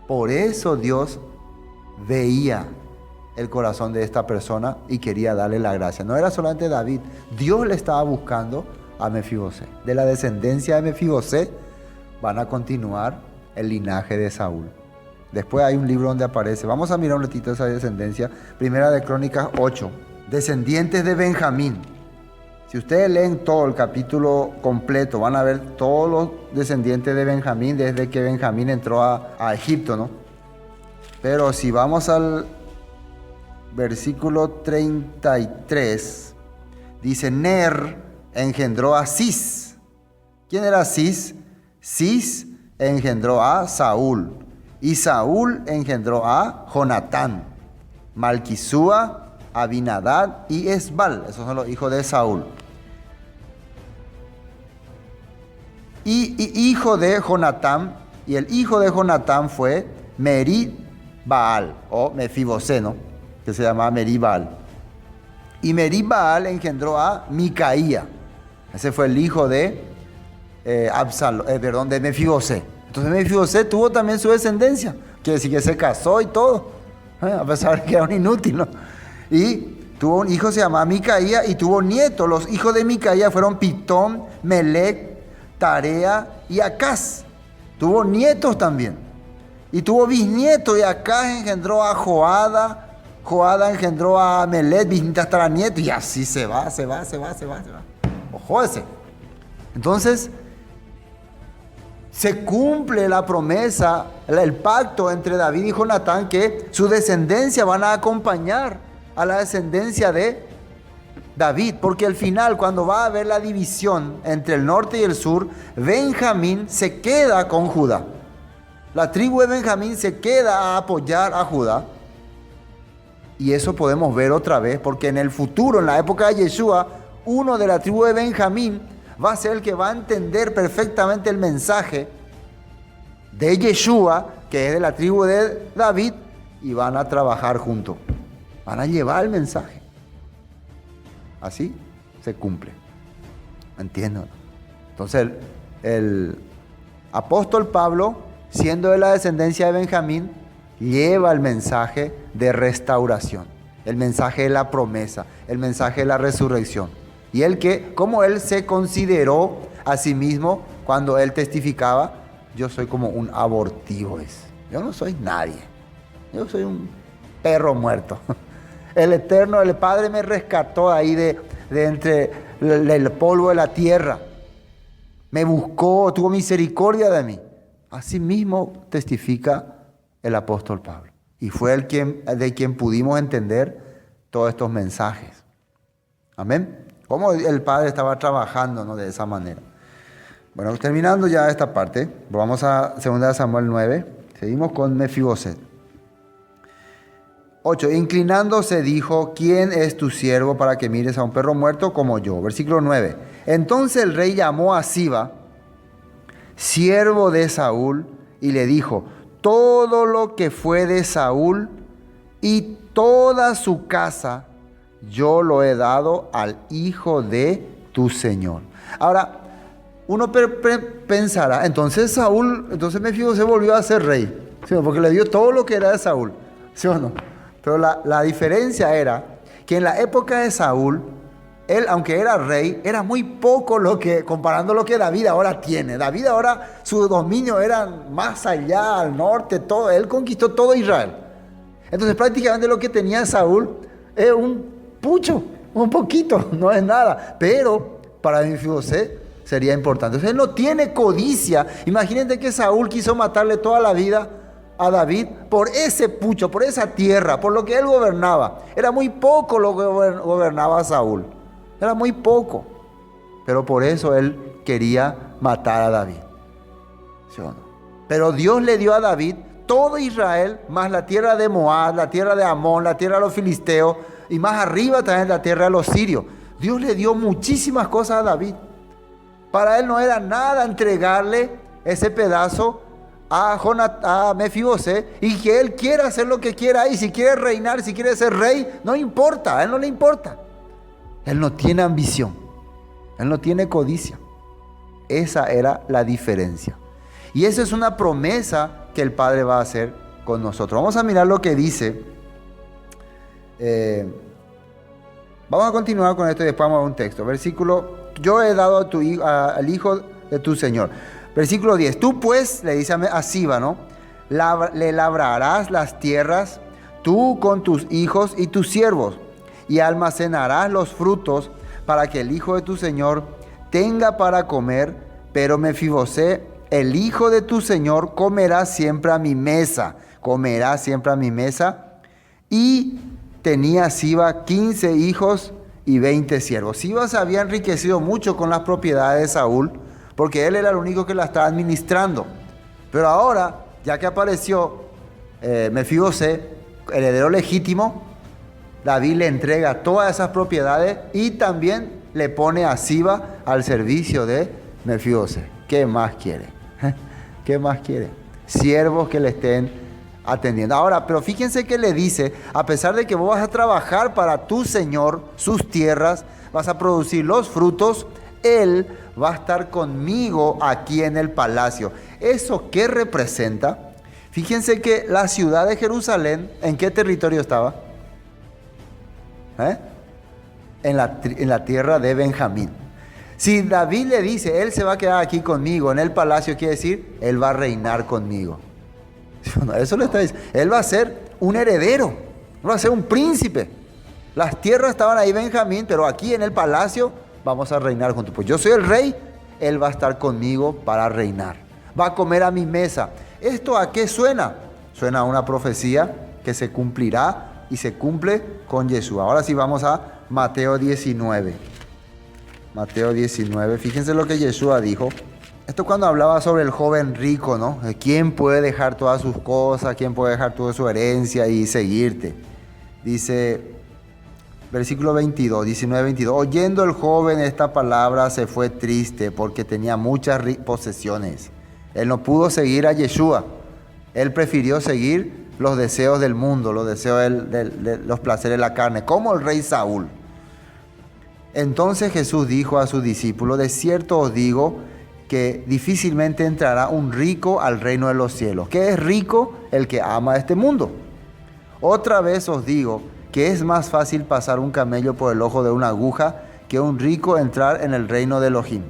[SPEAKER 1] Por eso Dios veía el corazón de esta persona y quería darle la gracia. No era solamente David. Dios le estaba buscando a Mefibosé. De la descendencia de Mefibosé van a continuar el linaje de Saúl. Después hay un libro donde aparece. Vamos a mirar un ratito esa descendencia. Primera de Crónicas 8. Descendientes de Benjamín. Si ustedes leen todo el capítulo completo, van a ver todos los descendientes de Benjamín desde que Benjamín entró a Egipto, ¿no? Pero si vamos al versículo 33, dice, Ner engendró a Cis. ¿Quién era Cis? Cis engendró a Saúl. Y Saúl engendró a Jonatán, Malquisúa, Abinadab y Esbal. Esos son los hijos de Saúl. Y hijo de Jonatán, y el hijo de Jonatán fue Merib-Baal, o Mefibosé, ¿no? Que se llamaba Merib-Baal. Y Merib-Baal engendró a Micaía. Ese fue el hijo de de Mefibosé. Entonces Mefibosé tuvo también su descendencia. Quiere decir que se casó y todo. A pesar de que era un inútil, ¿no? Y tuvo un hijo, se llamaba Micaía, y tuvo nietos. Los hijos de Micaía fueron Pitón, Melec, Tarea y Acaz. Tuvo nietos también. Y tuvo bisnietos, y Acaz engendró a Joada. Joada engendró a Melec, bisnietos hasta nietos. Y así se va. Ojo ese. Entonces, se cumple la promesa, el pacto entre David y Jonatán, que su descendencia van a acompañar a la descendencia de David, porque al final, cuando va a haber la división entre el norte y el sur, Benjamín se queda con Judá. La tribu de Benjamín se queda a apoyar a Judá. Y eso podemos ver otra vez, porque en el futuro, en la época de Yeshua, uno de la tribu de Benjamín va a ser el que va a entender perfectamente el mensaje de Yeshua, que es de la tribu de David, y van a trabajar juntos. Van a llevar el mensaje. Así se cumple. ¿Entienden? Entonces el apóstol Pablo, siendo de la descendencia de Benjamín, lleva el mensaje de restauración, el mensaje de la promesa, el mensaje de la resurrección. Y él que, como él se consideró a sí mismo cuando él testificaba, yo soy como un abortivo. Yo no soy nadie. Yo soy un perro muerto. El Eterno, el Padre me rescató ahí de entre el polvo de la tierra. Me buscó, tuvo misericordia de mí. Así mismo testifica el apóstol Pablo. Y fue de quien pudimos entender todos estos mensajes. Amén. Cómo el padre estaba trabajando, ¿no?, de esa manera. Bueno, terminando ya esta parte, vamos a 2 Samuel 9, seguimos con Mefiboset. 8. Inclinándose dijo: ¿quién es tu siervo para que mires a un perro muerto como yo? Versículo 9. Entonces el rey llamó a Siba, siervo de Saúl, y le dijo: todo lo que fue de Saúl y toda su casa yo lo he dado al hijo de tu señor. Ahora, uno pensará, entonces Mefiboset volvió a ser rey, ¿sí? Porque le dio todo lo que era de Saúl, ¿sí o no? Pero la diferencia era que en la época de Saúl, él, aunque era rey, era muy poco comparando lo que David ahora tiene. David ahora, su dominio era más allá, al norte, todo. Él conquistó todo Israel. Entonces prácticamente lo que tenía Saúl es un pucho, un poquito, no es nada. Pero para Mefiboset sería importante. Entonces él no tiene codicia. Imagínense que Saúl quiso matarle toda la vida a David por ese pucho, por esa tierra, por lo que él gobernaba. Era muy poco lo que gobernaba Saúl. Era muy poco. Pero por eso él quería matar a David, ¿sí o no? Pero Dios le dio a David todo Israel, más la tierra de Moab, la tierra de Amón, la tierra de los filisteos, y más arriba también la tierra de los sirios. Dios le dio muchísimas cosas a David. Para él no era nada entregarle ese pedazo a Mefiboset, y que él quiera hacer lo que quiera, y si quiere reinar, si quiere ser rey, no importa, a él no le importa. Él no tiene ambición, él no tiene codicia. Esa era la diferencia. Y esa es una promesa que el Padre va a hacer con nosotros. Vamos a mirar lo que dice. Vamos a continuar con esto y después vamos a ver un texto. Versículo: yo he dado al hijo de tu señor. Versículo 10. Tú pues, le dice a Siba, ¿no?, le labrarás las tierras, tú con tus hijos y tus siervos, y almacenarás los frutos para que el hijo de tu señor tenga para comer. Pero Mefiboset, el hijo de tu señor, comerá siempre a mi mesa. Comerá siempre a mi mesa. Y tenía Siba 15 hijos y 20 siervos. Siba se había enriquecido mucho con las propiedades de Saúl, porque él era el único que la estaba administrando. Pero ahora, ya que apareció Mefiboset, heredero legítimo, David le entrega todas esas propiedades y también le pone a Siba al servicio de Mefiboset. ¿Qué más quiere? ¿Qué más quiere? Siervos que le estén atendiendo. Ahora, pero fíjense que le dice: a pesar de que vos vas a trabajar para tu señor, sus tierras, vas a producir los frutos, él va a estar conmigo aquí en el palacio. ¿Eso qué representa? Fíjense que la ciudad de Jerusalén, ¿en qué territorio estaba? En la tierra de Benjamín. Si David le dice: él se va a quedar aquí conmigo en el palacio, quiere decir, él va a reinar conmigo. Eso le está diciendo. Él va a ser un heredero, va a ser un príncipe. Las tierras estaban ahí Benjamín, pero aquí en el palacio vamos a reinar juntos. Pues yo soy el rey, él va a estar conmigo para reinar. Va a comer a mi mesa. ¿Esto a qué suena? Suena a una profecía que se cumplirá y se cumple con Jesús. Ahora sí vamos a Mateo 19. Mateo 19, fíjense lo que Yeshua dijo. Esto cuando hablaba sobre el joven rico, ¿no? ¿Quién puede dejar todas sus cosas? ¿Quién puede dejar toda su herencia y seguirte? Dice, versículo 22, 19, 22. Oyendo el joven esta palabra, se fue triste porque tenía muchas posesiones. Él no pudo seguir a Yeshua. Él prefirió seguir los deseos del mundo, los deseos de los placeres de la carne, como el rey Saúl. Entonces Jesús dijo a sus discípulos: de cierto os digo que difícilmente entrará un rico al reino de los cielos. ¿Qué es rico? El que ama este mundo. Otra vez os digo que es más fácil pasar un camello por el ojo de una aguja que un rico entrar en el reino de Elohim.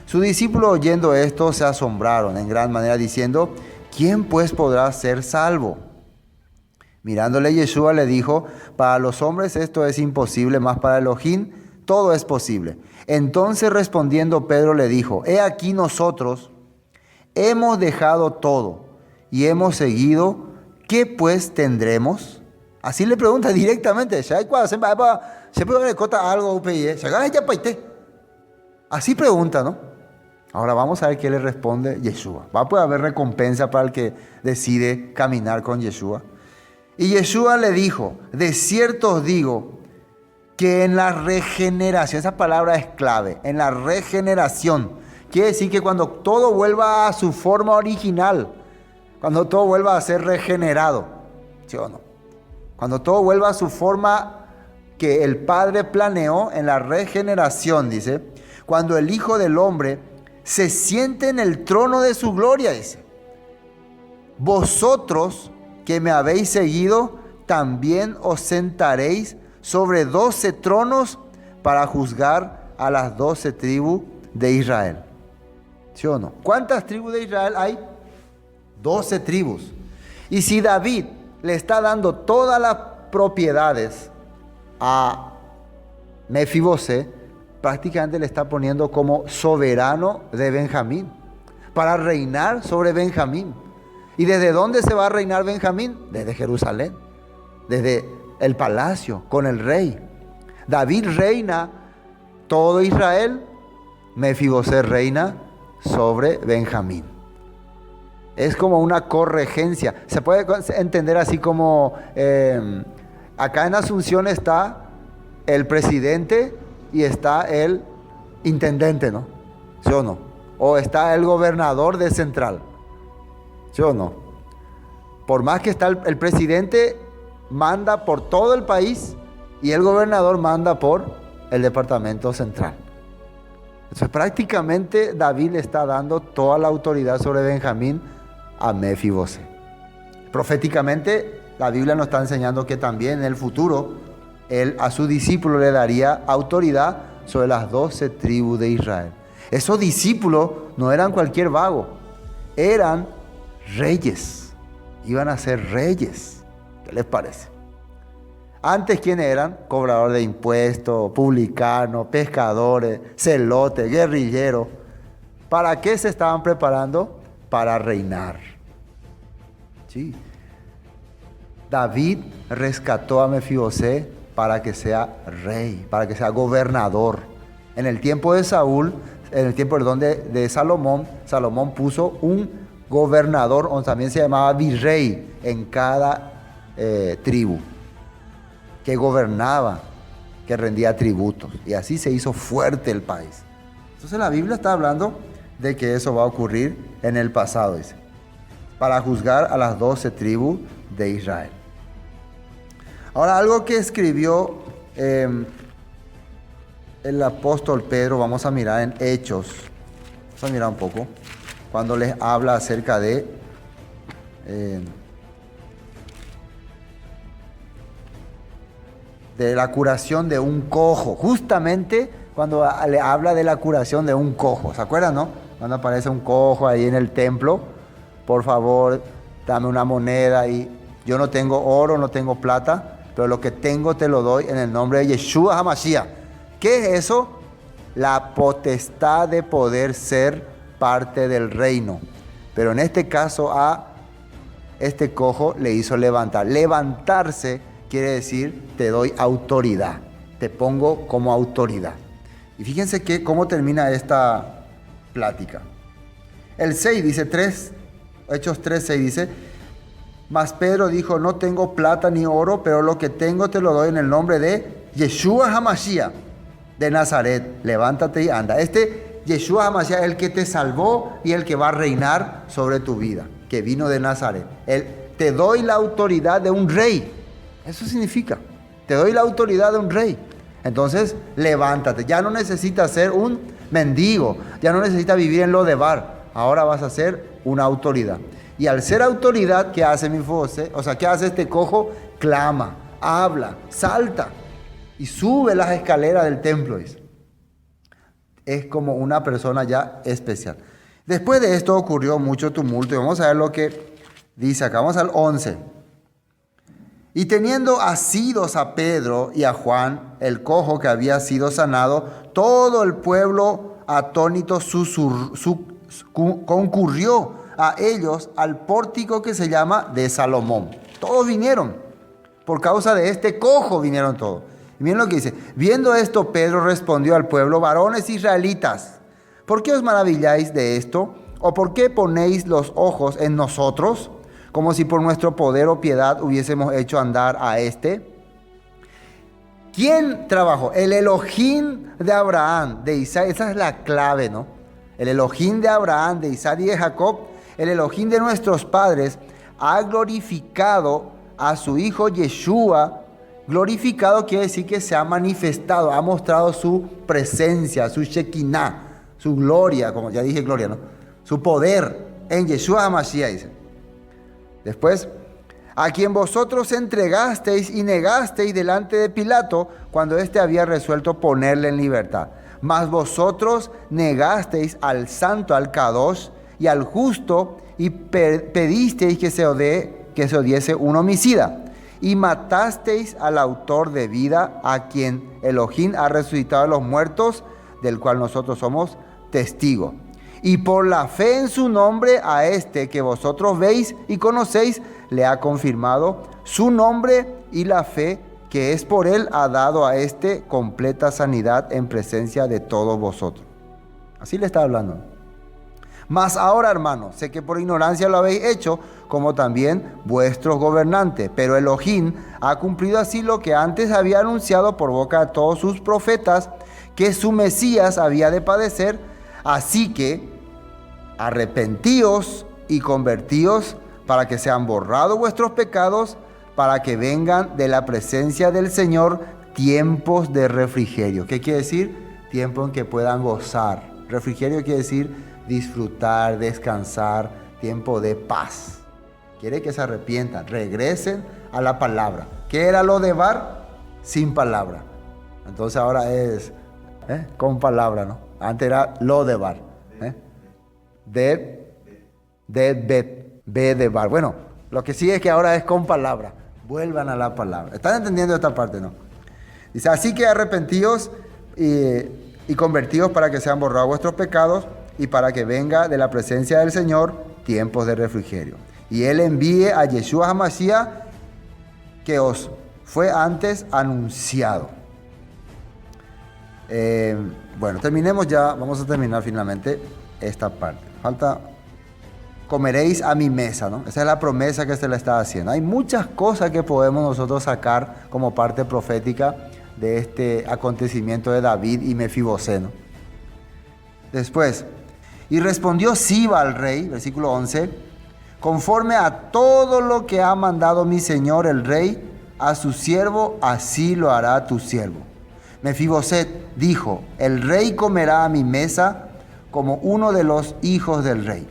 [SPEAKER 1] Sus discípulos, oyendo esto, se asombraron en gran manera, diciendo: ¿quién pues podrá ser salvo? Mirándole Yeshua le dijo: para los hombres esto es imposible, mas para Elohim todo es posible. Entonces respondiendo Pedro le dijo: he aquí nosotros hemos dejado todo y hemos seguido, ¿qué pues tendremos? Así le pregunta directamente. ¿Se puede recota algo UPI? Así pregunta, ¿no? Ahora vamos a ver qué le responde Yeshua. Va a poder haber recompensa para el que decide caminar con Yeshua. Y Yeshua le dijo, de cierto os digo que en la regeneración, esa palabra es clave, en la regeneración, quiere decir que cuando todo vuelva a su forma original, cuando todo vuelva a ser regenerado, ¿sí o no? Cuando todo vuelva a su forma que el Padre planeó en la regeneración, dice, cuando el Hijo del Hombre se siente en el trono de su gloria, dice, vosotros que me habéis seguido, también os sentaréis sobre 12 tronos para juzgar a las 12 tribus de Israel. ¿Sí o no? ¿Cuántas tribus de Israel hay? 12 tribus. Y si David le está dando todas las propiedades a Mefibosé, prácticamente le está poniendo como soberano de Benjamín, para reinar sobre Benjamín. ¿Y desde dónde se va a reinar Benjamín? Desde Jerusalén, desde el palacio, con el rey. David reina todo Israel, Mefibosé reina sobre Benjamín. Es como una corregencia. Se puede entender así como, acá en Asunción está el presidente y está el intendente, ¿no? ¿Sí o no? O está el gobernador de Central. ¿Sí o no? Por más que está el presidente manda por todo el país y el gobernador manda por el departamento central. Entonces prácticamente David le está dando toda la autoridad sobre Benjamín a Mefibosé. Proféticamente la Biblia nos está enseñando que también en el futuro él a su discípulo le daría autoridad sobre las 12 tribus de Israel. Esos discípulos no eran cualquier vago, eran reyes, iban a ser reyes. ¿Qué les parece? Antes, ¿quiénes eran? Cobradores de impuestos, publicanos, pescadores, celotes, guerrilleros. ¿Para qué se estaban preparando? Para reinar. ¿Sí? David rescató a Mefibosé para que sea rey, para que sea gobernador. En el tiempo de Saúl, en el tiempo, de Salomón, Salomón puso un gobernador, o también se llamaba virrey, en cada tribu, que gobernaba, que rendía tributos, y así se hizo fuerte el país. Entonces la Biblia está hablando de que eso va a ocurrir en el pasado, dice, para juzgar a las 12 tribus de Israel. Ahora, algo que escribió el apóstol Pedro, vamos a mirar en Hechos, vamos a mirar un poco, cuando les habla acerca de la curación de un cojo, justamente cuando le habla de la curación de un cojo, ¿se acuerdan, no? Cuando aparece un cojo ahí en el templo, por favor, dame una moneda, y yo no tengo oro, no tengo plata, pero lo que tengo te lo doy en el nombre de Yeshua HaMashiach. ¿Qué es eso? La potestad de poder ser parte del reino. Pero en este caso a este cojo le hizo levantar. Levantarse quiere decir, te doy autoridad, te pongo como autoridad. Y fíjense que cómo termina esta plática. El 6 dice, Hechos 3:6 dice, mas Pedro dijo, no tengo plata ni oro, pero lo que tengo te lo doy en el nombre de Yeshua HaMashiach de Nazaret. Levántate y anda. Yeshua HaMashiach es el que te salvó y el que va a reinar sobre tu vida, que vino de Nazaret. Te doy la autoridad de un rey. Eso significa, te doy la autoridad de un rey. Entonces, levántate. Ya no necesitas ser un mendigo, ya no necesitas vivir en Lodebar. Ahora vas a ser una autoridad. Y al ser autoridad, ¿qué hace Mefibosé? O sea, ¿qué hace este cojo? Clama, habla, salta y sube las escaleras del templo, dice. Es como una persona ya especial. Después de esto ocurrió mucho tumulto y vamos a ver lo que dice acá. Vamos al 11. Y teniendo asidos a Pedro y a Juan, el cojo que había sido sanado, todo el pueblo atónito concurrió a ellos al pórtico que se llama de Salomón. Todos vinieron, por causa de este cojo vinieron todos. Y miren lo que dice. Viendo esto, Pedro respondió al pueblo: varones israelitas, ¿por qué os maravilláis de esto? ¿O por qué ponéis los ojos en nosotros, como si por nuestro poder o piedad hubiésemos hecho andar a este? ¿Quién trabajó? El Elohim de Abraham, de Isaac. Esa es la clave, ¿no? El Elohim de Abraham, de Isaac y de Jacob, el Elohim de nuestros padres, ha glorificado a su hijo Yeshua. Glorificado quiere decir que se ha manifestado, ha mostrado su presencia, su Shekinah, su gloria, como ya dije gloria, ¿no? Su poder en Yeshua HaMashiach, dice. Después, a quien vosotros entregasteis y negasteis delante de Pilato, cuando éste había resuelto ponerle en libertad. Mas vosotros negasteis al santo, al Kadosh y al justo, y pedisteis que se odiese un homicida. Y matasteis al autor de vida, a quien Elohim ha resucitado de los muertos, del cual nosotros somos testigos. Y por la fe en su nombre, a este que vosotros veis y conocéis, le ha confirmado su nombre, y la fe que es por él ha dado a este completa sanidad en presencia de todos vosotros. Así le está hablando. Mas ahora, hermanos, sé que por ignorancia lo habéis hecho, como también vuestros gobernantes. Pero Elohim ha cumplido así lo que antes había anunciado por boca de todos sus profetas, que su Mesías había de padecer. Así que arrepentíos y convertíos, para que sean borrados vuestros pecados, para que vengan de la presencia del Señor tiempos de refrigerio. ¿Qué quiere decir? Tiempo en que puedan gozar. Refrigerio quiere decir disfrutar, descansar, tiempo de paz. Quiere que se arrepientan, regresen a la palabra. ¿Qué era lo de Bar? Sin palabra. Entonces ahora es con palabra, ¿no? Antes era lo de Bar. De Bar. Bueno, lo que sigue es que ahora es con palabra. Vuelvan a la palabra. ¿Están entendiendo esta parte, no? Dice, así que arrepentíos y convertíos, para que sean borrados vuestros pecados, y para que venga de la presencia del Señor tiempos de refrigerio. Y Él envíe a Yeshua HaMashiach, que os fue antes anunciado. Bueno, terminemos ya. Vamos a terminar finalmente esta parte. Falta: comeréis a mi mesa, ¿no? Esa es la promesa que se le está haciendo. Hay muchas cosas que podemos nosotros sacar como parte profética de este acontecimiento de David y Mefibosé, ¿no? Después, y respondió Siba al rey, versículo 11, conforme a todo lo que ha mandado mi señor el rey a su siervo, así lo hará tu siervo. Mefiboset dijo, el rey comerá a mi mesa como uno de los hijos del rey.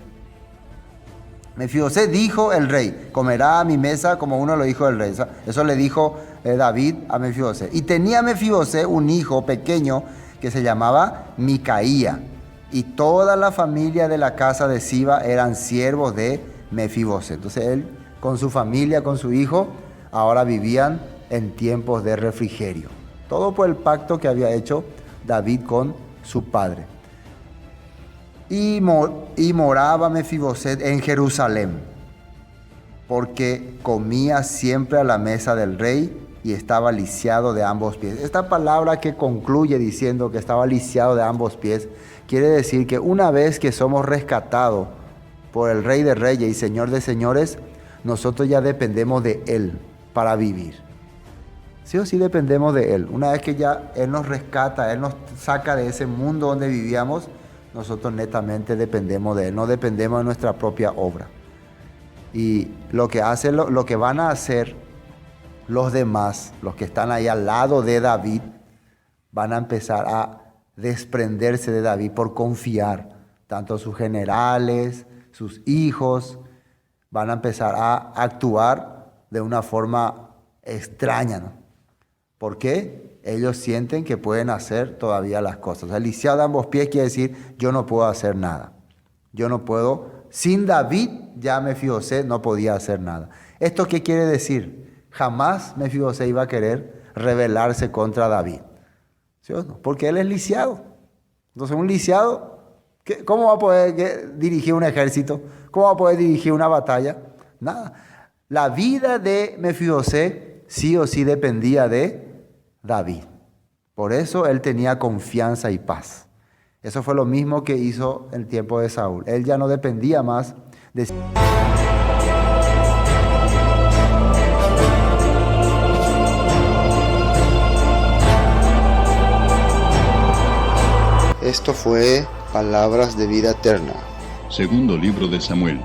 [SPEAKER 1] Mefiboset dijo el rey, comerá a mi mesa como uno de los hijos del rey. Eso le dijo David a Mefiboset. Y tenía Mefiboset un hijo pequeño que se llamaba Micaía. Y toda la familia de la casa de Siba eran siervos de Mefiboset. Entonces él, con su familia, con su hijo, ahora vivían en tiempos de refrigerio. Todo por el pacto que había hecho David con su padre. Y moraba Mefiboset en Jerusalén, porque comía siempre a la mesa del rey y estaba lisiado de ambos pies. Esta palabra que concluye diciendo que estaba lisiado de ambos pies, quiere decir que una vez que somos rescatados por el Rey de Reyes y Señor de Señores, nosotros ya dependemos de Él para vivir. Sí o sí dependemos de Él. Una vez que ya Él nos rescata, Él nos saca de ese mundo donde vivíamos, nosotros netamente dependemos de Él, no dependemos de nuestra propia obra. Y lo que van a hacer los demás, los que están ahí al lado de David, van a empezar a desprenderse de David por confiar. Tanto sus generales, sus hijos, van a empezar a actuar de una forma extraña, ¿no? ¿Por qué? Ellos sienten que pueden hacer todavía las cosas. O sea, lisiado de ambos pies quiere decir, yo no puedo hacer nada. Yo no puedo. Sin David, ya Mefiboset no podía hacer nada. ¿Esto qué quiere decir? Jamás Mefiboset iba a querer rebelarse contra David. ¿Sí o no? Porque él es lisiado. Entonces, un lisiado, ¿cómo va a poder dirigir un ejército? ¿Cómo va a poder dirigir una batalla? Nada. La vida de Mefiboset sí o sí dependía de David. Por eso él tenía confianza y paz. Eso fue lo mismo que hizo en el tiempo de Saúl. Él ya no dependía más de...
[SPEAKER 3] Esto fue Palabras de Vida Eterna.
[SPEAKER 2] Segundo libro de Samuel,